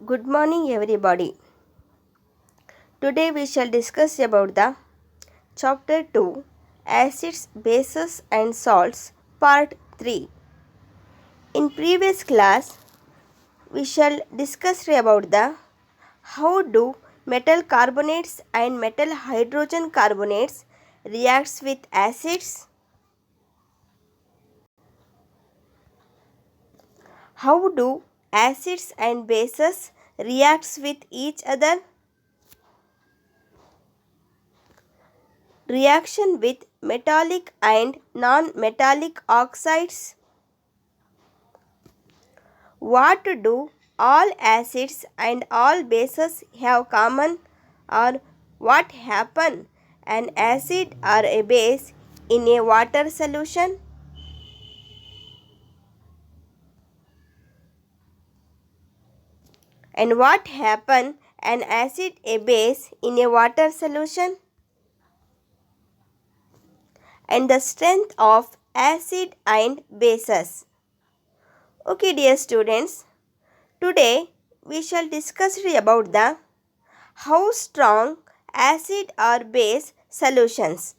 Good morning everybody. Today we shall discuss about the chapter 2 Acids, Bases and Salts part 3. In previous class we shall discuss about the how do metal carbonates and metal hydrogen carbonates reacts with acids. How do acids and bases reacts with each other? Reaction with metallic and non-metallic oxides. What do all acids and all bases have common, or what happen an acid or a base in a water solution? And what happen an acid a base in a water solution? And the strength of acid and bases. Okay dear students, today we shall discuss about the how strong acid or base solutions.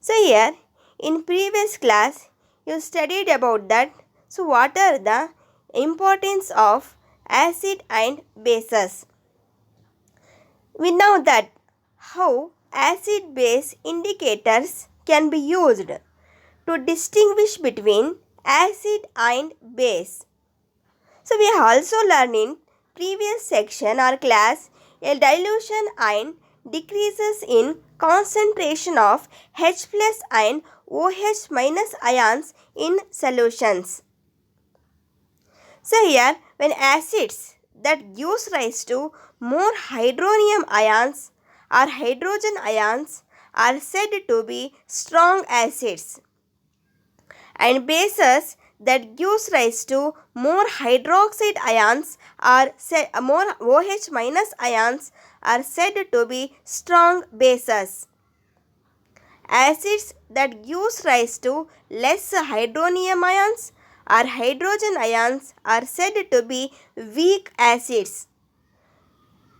So here in previous class you studied about that. So what are the importance of acid and bases? We know that how acid base indicators can be used to distinguish between acid and base. So we also learned in previous section or class a dilution ion decreases in concentration of H plus and OH minus ions in solutions. So here when acids that gives rise to more hydronium ions or hydrogen ions are said to be strong acids, and bases that gives rise to more hydroxide ions or more OH minus ions are said to be strong bases. Acids that gives rise to less hydronium ions or hydrogen ions are said to be weak acids.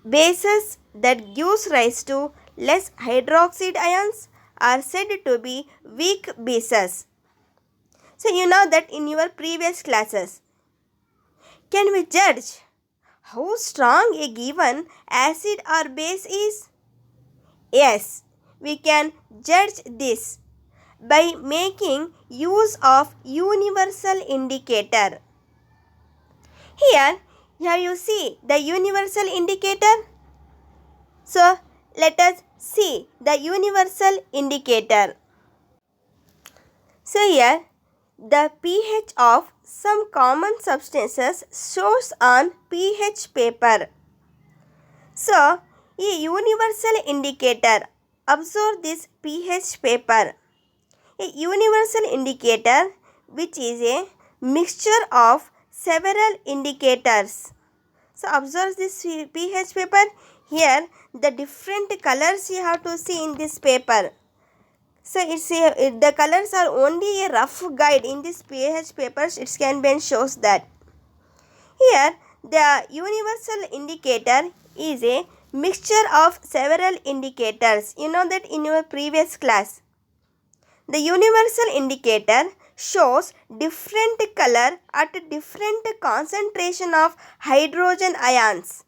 Bases that gives rise to less hydroxide ions are said to be weak bases. So you know that in your previous classes. Can we judge how strong a given acid or base is? Yes, we can judge this by making use of universal indicator. Here you see the universal indicator. So let us see the universal indicator. So here the pH of some common substances shows on pH paper. So, a universal indicator. Observe this pH paper. A universal indicator which is a mixture of several indicators. So, observe this pH paper. Here, the different colors you have to see in this paper. So the colors are only a rough guide in this pH papers. It can be shows that. Here the universal indicator is a mixture of several indicators. You know that in your previous class. The universal indicator shows different color at different concentration of hydrogen ions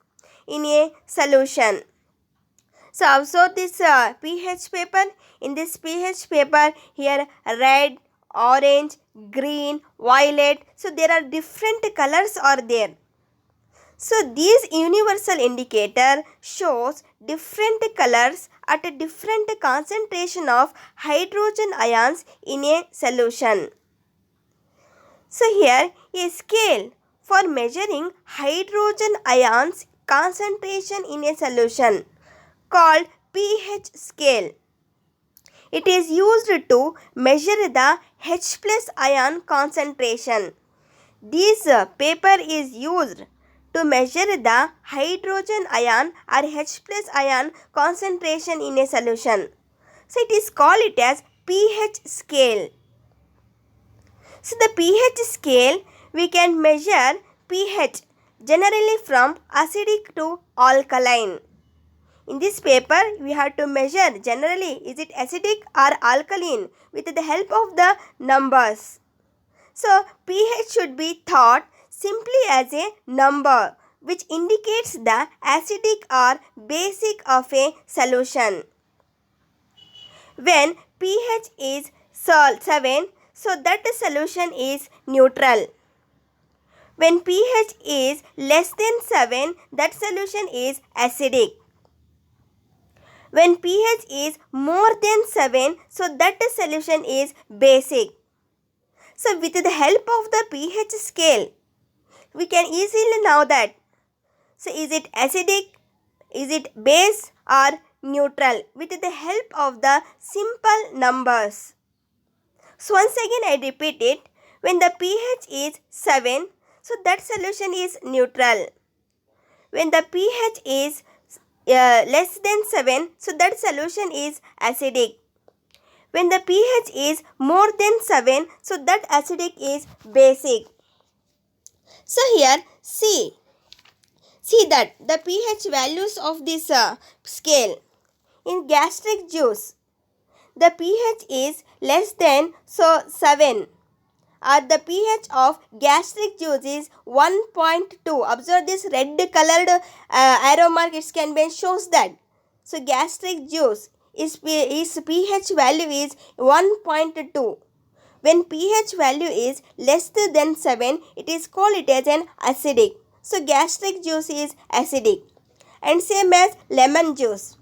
in a solution. So observe this pH paper. In this pH paper here red, orange, green, violet. So there are different colors are there. So these universal indicator shows different colors at a different concentration of hydrogen ions in a solution. So here a scale for measuring hydrogen ions concentration in a solution called pH scale. It is used to measure the H plus ion concentration. This paper is used to measure the hydrogen ion or H plus ion concentration in a solution. So it is called it as pH scale. So the pH scale we can measure pH generally from acidic to alkaline. In this paper, we have to measure generally is it acidic or alkaline with the help of the numbers. So, pH should be thought simply as a number which indicates the acidic or basic of a solution. When pH is 7, so that solution is neutral. When pH is less than 7, that solution is acidic. When pH is more than 7, so that solution is basic. So with the help of the pH scale, we can easily know that. So is it acidic, is it base or neutral with the help of the simple numbers. So once again I repeat it. When the pH is 7, so that solution is neutral. When the pH is less than 7, so that solution is acidic. When the pH is more than 7, so that acidic is basic. So here see that the pH values of this scale. In gastric juice, the pH is less than 7. Or the pH of gastric juice is 1.2. Observe this red colored arrow mark, it can be shows that. So gastric juice is pH value is 1.2. When pH value is less than 7, it is called it as an acidic. So gastric juice is acidic. And same as lemon juice.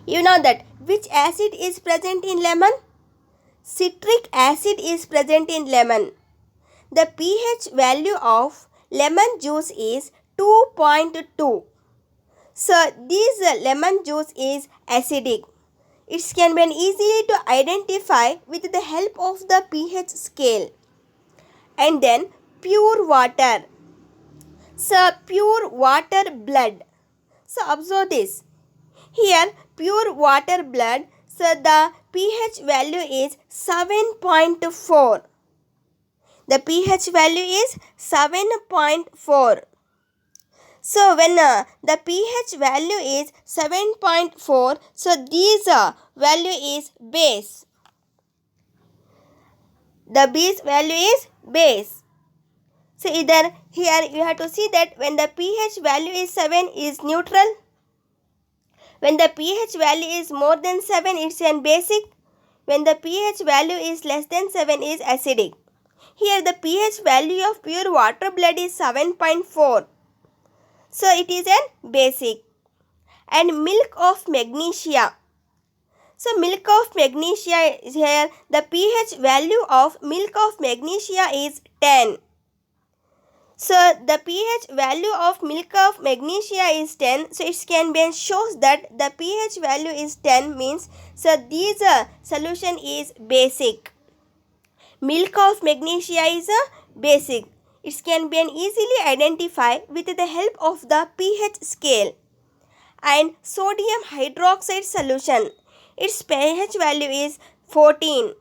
You know that which acid is present in lemon? Citric acid is present in lemon. The pH value of lemon juice is 2.2. So this lemon juice is acidic. It can be easily to identify with the help of the pH scale. And then pure water. So pure water blood. So observe this. Here pure water blood, so the pH value is 7.4. The pH value is 7.4. So when the pH value is 7.4, so this value is base. The base value is base. So either here you have to see that when the pH value is 7 is neutral. When the pH value is more than 7, it's an basic. When the pH value is less than 7, is acidic. Here the pH value of pure water blood is 7.4. So it is an basic. And milk of magnesia. So milk of magnesia is here. The pH value of milk of magnesia is 10. So the pH value of milk of magnesia is 10. So it can be shows that the pH value is 10 means so this solution is basic. Milk of magnesia is basic. It can be easily identified with the help of the pH scale. And sodium hydroxide solution, its pH value is 14.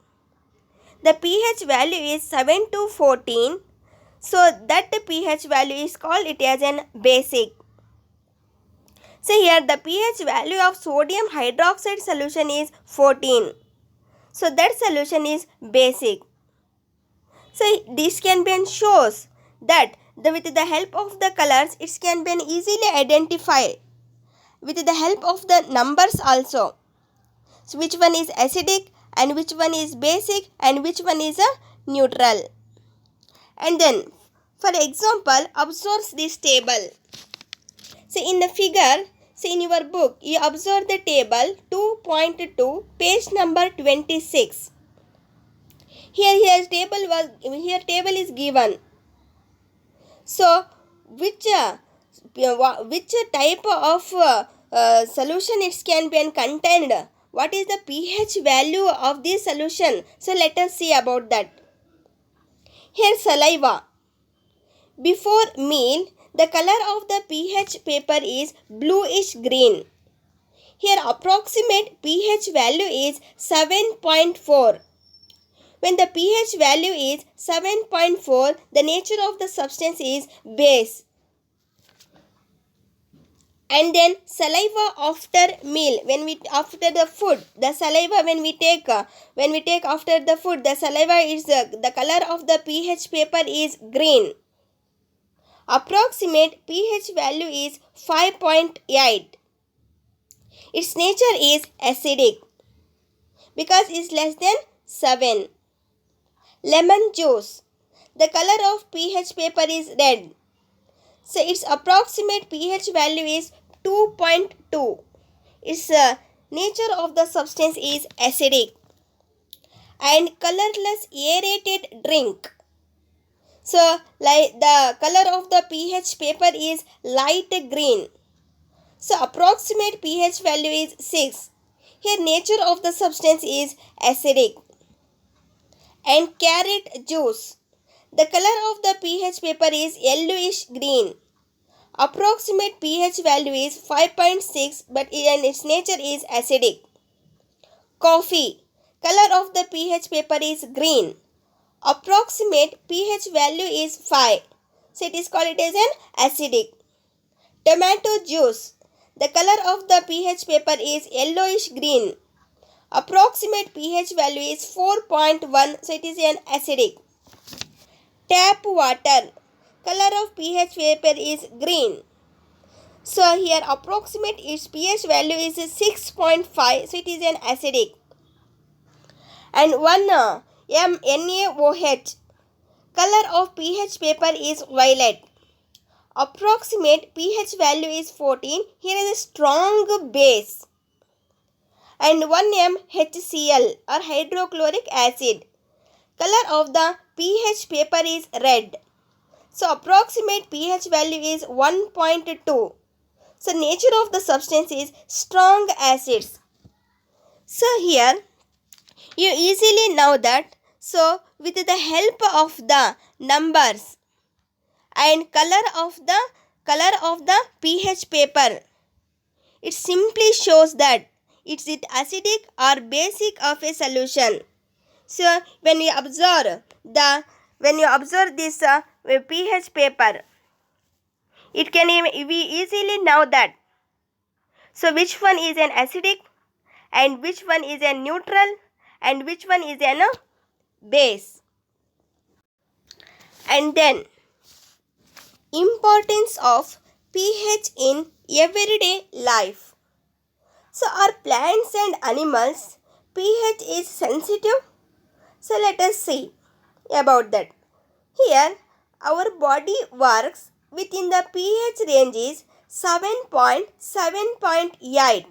The pH value is 7 to 14. So that pH value is called it as an basic. So here the pH value of sodium hydroxide solution is 14. So that solution is basic. So this can be shows that with the help of the colors it can be easily identified with the help of the numbers also. So which one is acidic and which one is basic and which one is a neutral. And then for example, observe this table. So in the figure, so in your book, you observe the table 2.2, page number 26. Here table is given. So which type of solution it can be contained? What is the pH value of this solution? So let us see about that. Here saliva. Before meal, the color of the pH paper is bluish green. Here approximate pH value is 7.4. When the pH value is 7.4, the nature of the substance is base. And then saliva after meal, when we after the food, the saliva when we take after the food, the saliva is the color of the pH paper is green. Approximate pH value is 5.8. Its nature is acidic because it's less than 7. Lemon juice, the color of pH paper is red, so its approximate pH value is 2.2. Its nature of the substance is acidic. And colorless aerated drink, so like the color of the pH paper is light green, so approximate pH value is 6. Here nature of the substance is acidic. And carrot juice, the color of the pH paper is yellowish green. Approximate pH value is 5.6, but its nature is acidic. Coffee, color of the pH paper is green. Approximate pH value is 5, so it is called it as an acidic. Tomato juice, the color of the pH paper is yellowish green. Approximate pH value is 4.1, so it is an acidic. Tap water, color of pH paper is green. So here approximate its pH value is 6.5, so it is an acidic. And one NaOH, color of pH paper is violet. Approximate pH value is 14. Here is a strong base. And 1 HCl or hydrochloric acid, color of the pH paper is red. So approximate pH value is 1.2. So nature of the substance is strong acids. So here you easily know that. So with the help of the numbers and color of the pH paper, it simply shows that it's it acidic or basic of a solution. So when you observe this pH paper, it can we easily know that. So which one is an acidic and which one is a neutral and which one is an base. And then importance of pH in everyday life. So are plants and animals pH is sensitive? So let us see about that. Here our body works within the pH range is 7.8.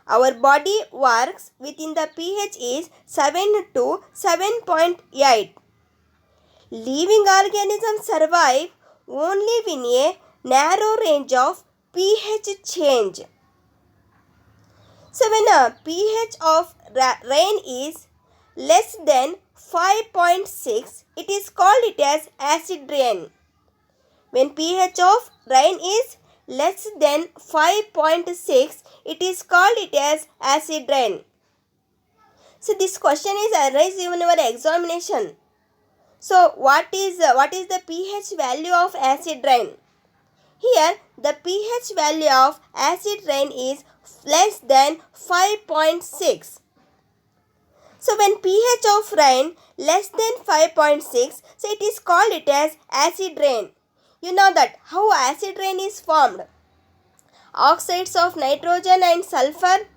Our body works within the pH is 7 to 7.8. Living organisms survive only in a narrow range of pH change. So when a pH of rain is less than 5.6, it is called it as acid rain. When pH of rain is less than 5.6, it is called it as acid rain. So this question is arise in your examination. So what is the pH value of acid rain? Here the pH value of acid rain is less than 5.6. So when pH of rain less than 5.6, so it is called it as acid rain. You know that how acid rain is formed. Oxides of nitrogen and sulfur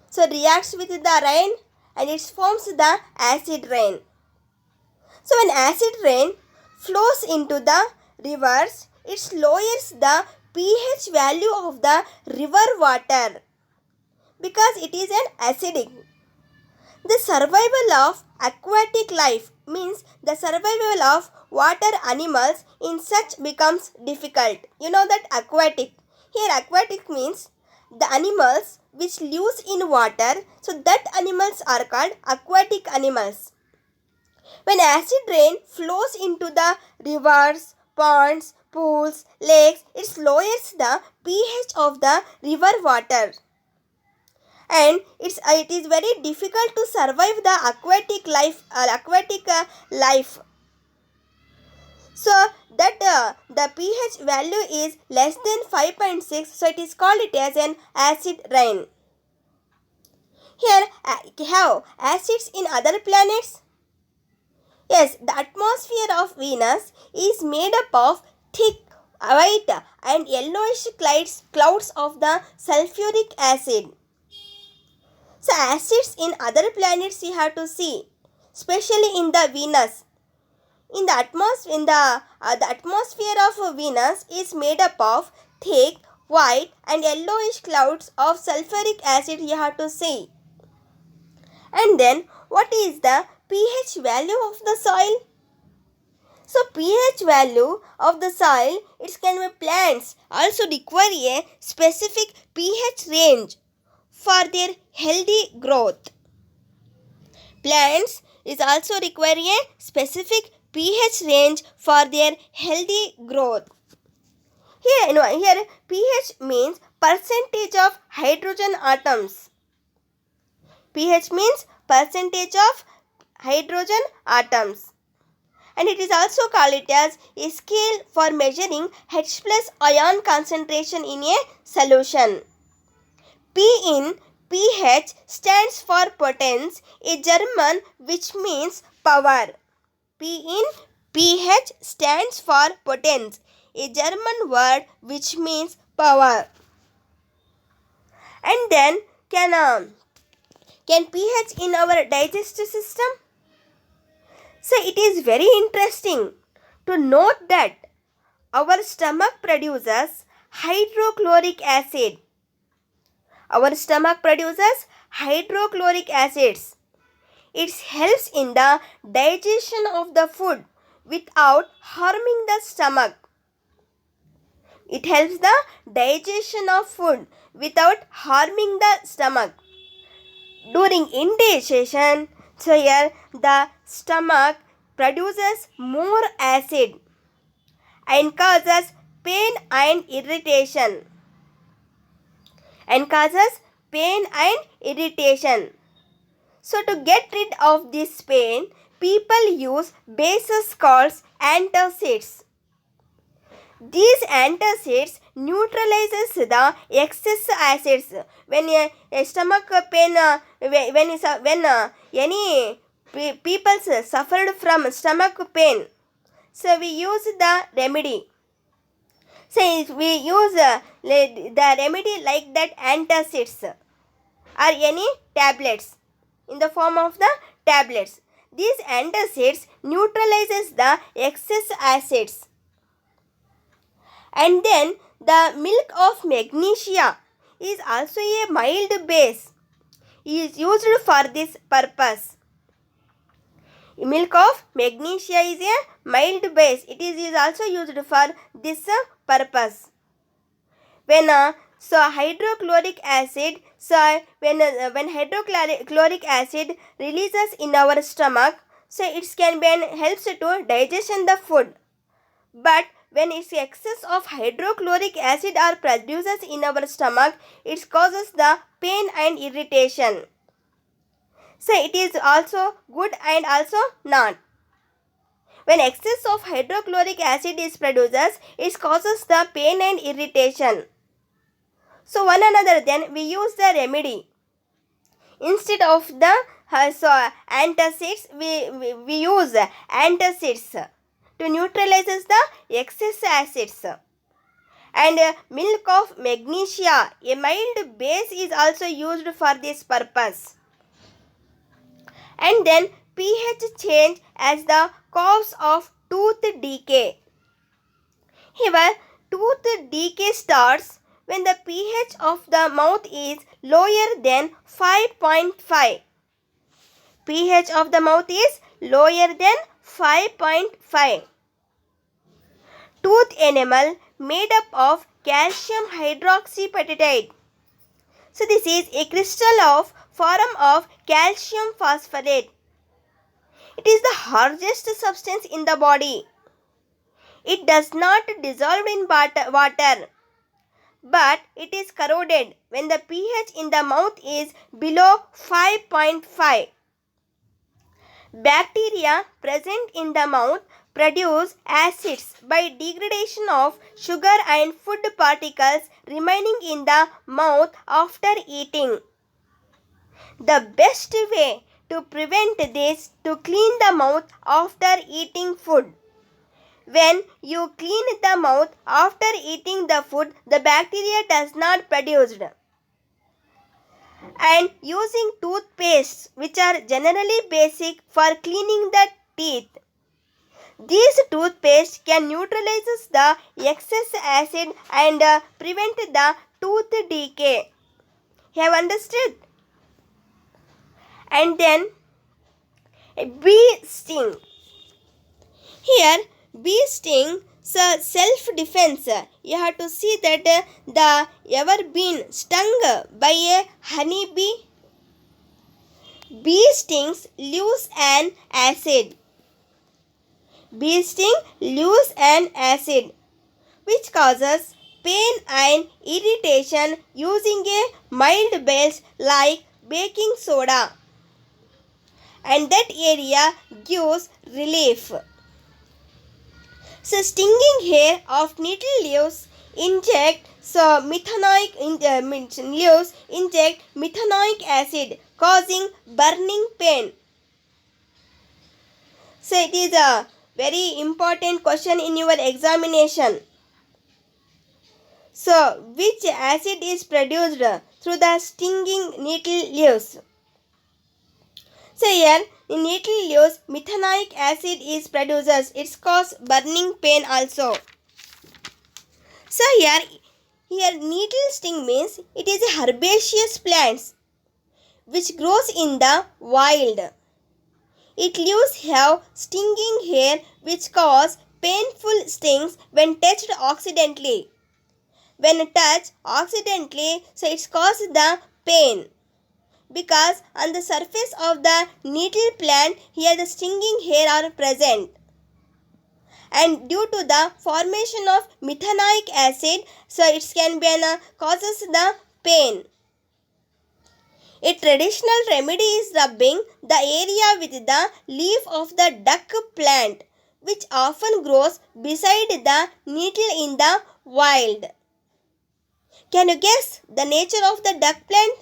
so reacts with the rain and it forms the acid rain. So when acid rain flows into the rivers, it lowers the pH value of the river water because it is an acidic. The survival of aquatic life means the survival of water animals in such becomes difficult. You know that aquatic. Here aquatic means the animals which lives in water. So that animals are called aquatic animals. When acid rain flows into the rivers, ponds, pools, lakes, it lowers the pH of the river water. And it is very difficult to survive the aquatic life. So that the pH value is less than 5.6, so it is called it as an acid rain. Here have acids in other planets? Yes, the atmosphere of Venus is made up of thick white and yellowish clouds of the sulfuric acid. So acids in other planets you have to see, especially in the Venus. In the atmosphere of Venus is made up of thick white and yellowish clouds of sulfuric acid you have to see. And then what is the pH value of the soil? So pH value of the soil, it can be plants also require a specific pH range for their healthy growth. Plants is also require a specific pH range for their healthy growth. Here pH means percentage of hydrogen atoms. pH means percentage of hydrogen atoms. And it is also called it as a scale for measuring H plus ion concentration in a solution. P in pH stands for potence, a German which means power. P in pH stands for potence, a German word which means power. And then can pH in our digestive system? So it is very interesting to note that our stomach produces hydrochloric acid. Our stomach produces hydrochloric acids. It helps in the digestion of the food without harming the stomach. It helps the digestion of food without harming the stomach. During indigestion, so here the stomach produces more acid and causes pain and irritation. So to get rid of this pain, people use bases called antacids. These antacids neutralizes the excess acids. When a stomach pain, when any people suffered from stomach pain, so we use the remedy. So we use the remedy like that antacids or any tablets in the form of the tablets. These antacids neutralizes the excess acids. And then the milk of magnesia is also a mild base. It is used for this purpose. Milk of magnesia is a mild base. It is also used for this purpose. When hydrochloric acid, when hydrochloric acid releases in our stomach, so it can be helps to digestion the food. But when its excess of hydrochloric acid are produces in our stomach, it causes the pain and irritation. So it is also good and also not. When excess of hydrochloric acid is produced, it causes the pain and irritation. So one another then we use the remedy. Instead of the antacids, we use antacids to neutralize the excess acids. And milk of magnesia, a mild base, is also used for this purpose. And then pH change as the cause of tooth decay. Here tooth decay starts when the pH of the mouth is lower than 5.5. pH of the mouth is lower than 5.5. Tooth enamel made up of calcium hydroxyapatite. So this is a crystal of form of calcium phosphate. It is the hardest substance in the body. It does not dissolve in water, but it is corroded when the pH in the mouth is below 5.5. Bacteria present in the mouth produce acids by degradation of sugar and food particles remaining in the mouth after eating. The best way to prevent this to clean the mouth after eating food. When you clean the mouth after eating the food, the bacteria does not produced. And using toothpastes which are generally basic for cleaning the teeth. These toothpaste can neutralize the excess acid and prevent the tooth decay. You have understood? And then bee sting. Here bee sting self-defense. You have to see that the ever been stung by a honey bee. Bee stings lose an acid. Bee sting lose an acid which causes pain and irritation using a mild base like baking soda, and that area gives relief. So stinging hair of nettle leaves inject methanoic acid causing burning pain. So it is a very important question in your examination. So which acid is produced through the stinging nettle leaves? So here in nettle leaves methanoic acid is produced. It causes burning pain also. So here nettle sting means it is a herbaceous plant which grows in the wild. It leaves have stinging hair which cause painful stings when touched accidentally. When touched accidentally, so it causes the pain. Because on the surface of the nettle plant, here the stinging hair are present. And due to the formation of methanoic acid, so it can be causes the pain. A traditional remedy is rubbing the area with the leaf of the duck plant, which often grows beside the nettle in the wild. Can you guess the nature of the duck plant?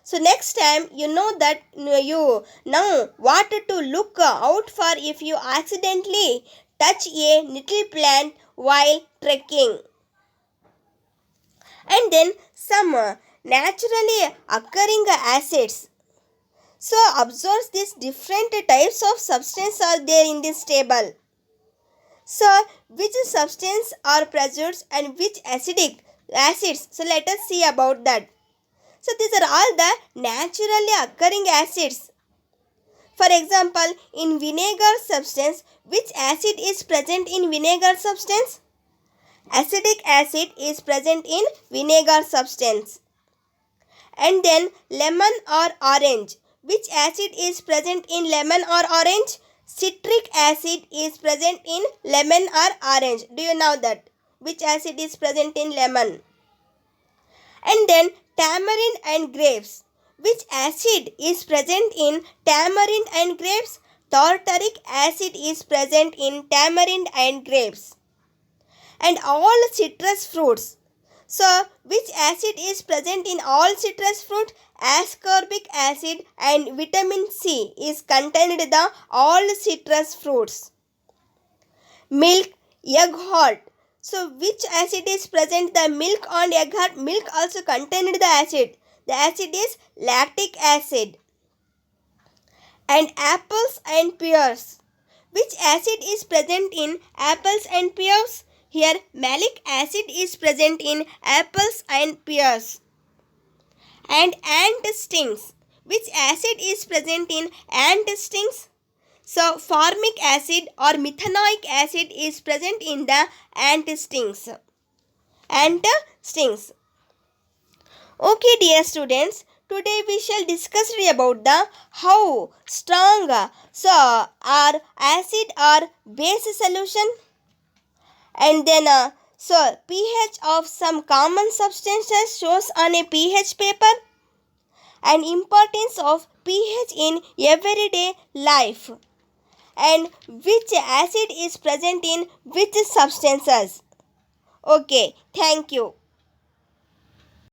So next time you know that you know what to look out for if you accidentally touch a nettle plant while trekking. And then some naturally occurring acids. So observe these different types of substances are there in this table. So which substance are present and which acids? So let us see about that. So these are all the naturally occurring acids. For example, in vinegar substance, which acid is present in vinegar substance? Acetic acid is present in vinegar substance. And then lemon or orange. Which acid is present in lemon or orange? Citric acid is present in lemon or orange. Do you know that? Which acid is present in lemon? And then tamarind and grapes. Which acid is present in tamarind and grapes? Tartaric acid is present in tamarind and grapes. And all citrus fruits. So, which acid is present in all citrus fruit? Ascorbic acid and vitamin C is contained in the all citrus fruits. Milk, egg heart. So, which acid is present? The milk and egg heart. Milk also contained the acid. The acid is lactic acid. And apples and pears. Which acid is present in apples and pears? Here, malic acid is present in apples and pears. And ant stings. Which acid is present in ant stings? So, formic acid or methanoic acid is present in the ant stings. Ant stings. Okay, dear students, today we shall discuss about the how strong are acid or base solution. And then pH of some common substances shows on a pH paper, and importance of pH in everyday life, and which acid is present in which substances. Okay, thank you.